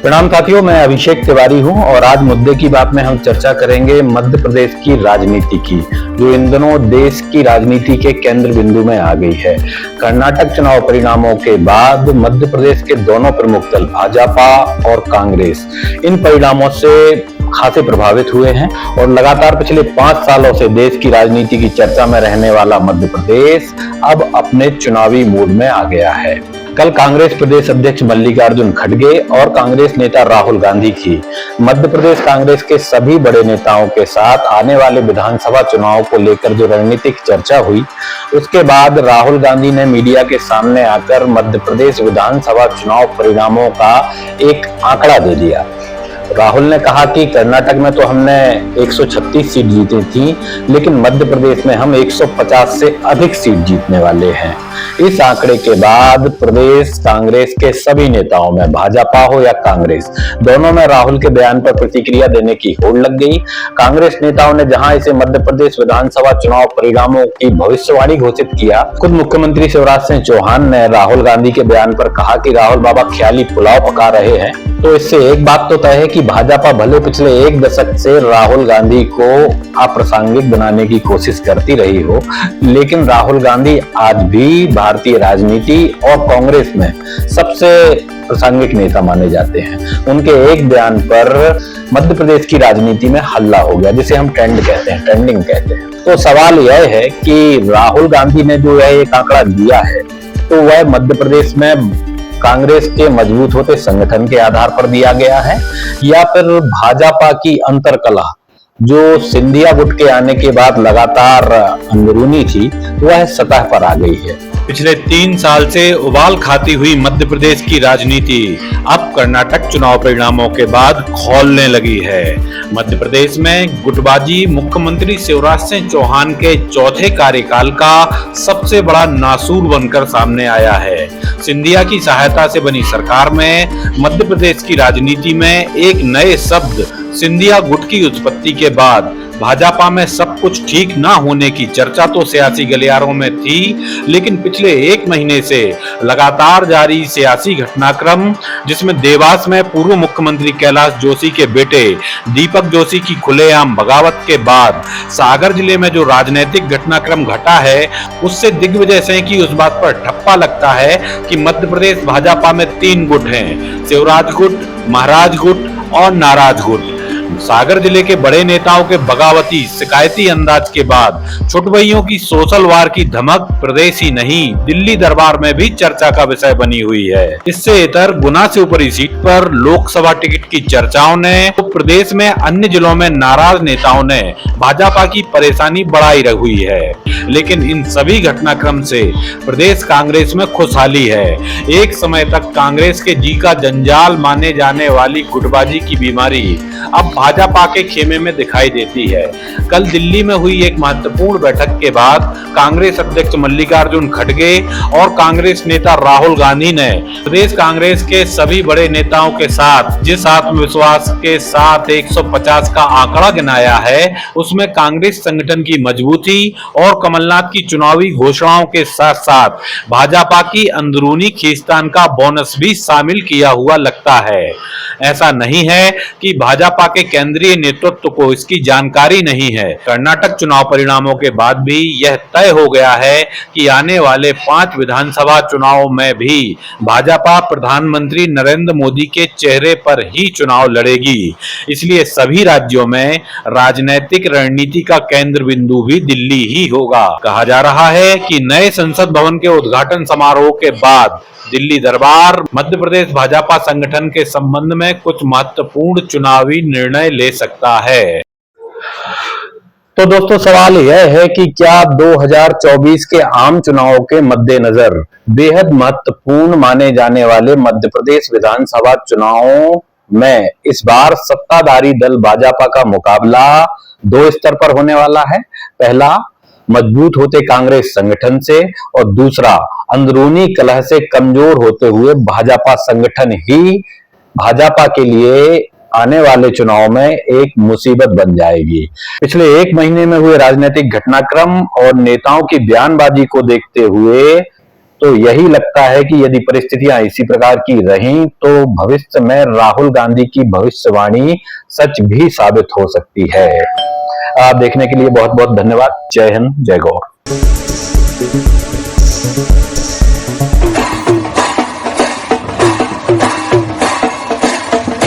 प्रणाम साथियों, मैं अभिषेक तिवारी हूं और आज मुद्दे की बात में हम चर्चा करेंगे मध्य प्रदेश की राजनीति की, जो इन दिनों देश की राजनीति के केंद्र बिंदु में आ गई है। कर्नाटक चुनाव परिणामों के बाद मध्य प्रदेश के दोनों प्रमुख दल भाजपा और कांग्रेस इन परिणामों से खासे प्रभावित हुए हैं और लगातार पिछले 5 सालों से देश की राजनीति की चर्चा में रहने वाला मध्य प्रदेश अब अपने चुनावी मूड में आ गया है। कल कांग्रेस प्रदेश अध्यक्ष मल्लिकार्जुन खड़गे और कांग्रेस नेता राहुल गांधी की मध्य प्रदेश कांग्रेस के सभी बड़े नेताओं के साथ आने वाले विधानसभा चुनाव को लेकर जो रणनीतिक चर्चा हुई, उसके बाद राहुल गांधी ने मीडिया के सामने आकर मध्य प्रदेश विधानसभा चुनाव परिणामों का एक आंकड़ा दे दिया। राहुल ने कहा कि कर्नाटक में तो हमने 136 सीट जीती थी, लेकिन मध्य प्रदेश में हम 150 से अधिक सीट जीतने वाले हैं। इस आंकड़े के बाद प्रदेश कांग्रेस के सभी नेताओं में, भाजपा हो या कांग्रेस, दोनों में राहुल के बयान पर प्रतिक्रिया देने की होड़ लग गई। कांग्रेस नेताओं ने जहां इसे मध्य प्रदेश विधानसभा चुनाव परिणामों की भविष्यवाणी घोषित किया, खुद मुख्यमंत्री शिवराज सिंह चौहान ने राहुल गांधी के बयान पर कहा कि राहुल बाबा ख्याली पुलाव पका रहे हैं। तो इससे एक बात तो तय है कि भाजपा भले पिछले 1 दशक से राहुल गांधी को अप्रासंगिक बनाने की कोशिश करती रही हो, लेकिन राहुल गांधी आज भी भारतीय राजनीति और कांग्रेस में सबसे प्रासंगिक नेता माने जाते हैं। उनके एक बयान पर मध्य प्रदेश की राजनीति में हल्ला हो गया, जिसे हम ट्रेंडिंग कहते हैं। तो सवाल यह है कि राहुल गांधी ने जो है एक आंकड़ा दिया है, तो वह मध्य प्रदेश में कांग्रेस के मजबूत होते संगठन के आधार पर दिया गया है, या फिर भाजपा की अंतरकलह जो सिंधिया गुट के आने के बाद लगातार अंदरूनी थी, वह सतह पर आ गई है। पिछले 3 साल से उबाल खाती हुई मध्य प्रदेश की राजनीति अब कर्नाटक चुनाव परिणामों के बाद खौलने लगी है। मध्य प्रदेश में गुटबाजी मुख्यमंत्री शिवराज सिंह चौहान के चौथे कार्यकाल का सबसे बड़ा नासूर बनकर सामने आया है। सिंधिया की सहायता से बनी सरकार में मध्य प्रदेश की राजनीति में एक नए शब्द सिंधिया गुट की उत्पत्ति के बाद भाजपा में सब कुछ ठीक ना होने की चर्चा तो सियासी गलियारों में थी, लेकिन पिछले 1 महीने से लगातार जारी सियासी घटनाक्रम, जिसमें देवास में पूर्व मुख्यमंत्री कैलाश जोशी के बेटे दीपक जोशी की खुलेआम बगावत के बाद सागर जिले में जो राजनीतिक घटनाक्रम घटा है, उससे दिग्विजय सिंह की उस बात पर ठप्पा लगता है कि मध्य प्रदेश भाजपा में 3 गुट हैं, शिवराज गुट, महाराज गुट और नाराज गुट। सागर जिले के बड़े नेताओं के बगावती शिकायती अंदाज के बाद छुटभइयों की सोशल वार की धमक प्रदेश ही नहीं, दिल्ली दरबार में भी चर्चा का विषय बनी हुई है। इससे इतर गुना से ऊपरी सीट पर लोकसभा टिकट की चर्चाओं ने तो प्रदेश में अन्य जिलों में नाराज नेताओं ने भाजपा की परेशानी बढ़ाई हुई है। लेकिन इन सभी घटनाक्रम से प्रदेश कांग्रेस में खुशहाली है। एक समय तक कांग्रेस के जी का जंजाल माने जाने वाली गुटबाजी की बीमारी अब भाजपा के खेमे में दिखाई देती है। कल दिल्ली में हुई एक महत्वपूर्ण बैठक के बाद कांग्रेस अध्यक्ष मल्लिकार्जुन खड़गे और कांग्रेस नेता राहुल गांधी ने प्रदेश कांग्रेस के सभी बड़े नेताओं के साथ जिस आत्मविश्वास के साथ 150 का आंकड़ा गिनाया है, उसमें कांग्रेस संगठन की मजबूती और कमलनाथ की चुनावी घोषणाओं के साथ साथ भाजपा की अंदरूनी खींचतान का बोनस भी शामिल किया हुआ लगता है। ऐसा नहीं है कि भाजपा के केंद्रीय नेतृत्व को इसकी जानकारी नहीं है। कर्नाटक चुनाव परिणामों के बाद भी यह तय हो गया है कि आने वाले 5 विधानसभा चुनाव में भी भाजपा प्रधानमंत्री नरेंद्र मोदी के चेहरे पर ही चुनाव लड़ेगी। इसलिए सभी राज्यों में राजनीतिक रणनीति का केंद्र बिंदु भी दिल्ली ही होगा। कहा जा रहा है कि नए संसद भवन के उद्घाटन समारोह के बाद दिल्ली दरबार मध्य प्रदेश भाजपा संगठन के संबंध में कुछ महत्वपूर्ण चुनावी निर्णय ले सकता है। तो दोस्तों, सवाल यह है कि क्या 2024 के आम चुनावों के मद्देनजर बेहद महत्वपूर्ण माने जाने वाले मध्य प्रदेश विधानसभा चुनावों में इस बार सत्ताधारी दल भाजपा का मुकाबला 2 स्तर पर होने वाला है। पहला, मजबूत होते कांग्रेस संगठन से, और दूसरा, अंदरूनी कलह से कमजोर होते हुए भाजपा संगठन ही भाजपा के लिए आने वाले चुनाव में एक मुसीबत बन जाएगी। पिछले 1 महीने में हुए राजनीतिक घटनाक्रम और नेताओं की बयानबाजी को देखते हुए तो यही लगता है कि यदि परिस्थितियां इसी प्रकार की रहीं तो भविष्य में राहुल गांधी की भविष्यवाणी सच भी साबित हो सकती है। आप देखने के लिए बहुत बहुत धन्यवाद। जय हिंद, जय गौर।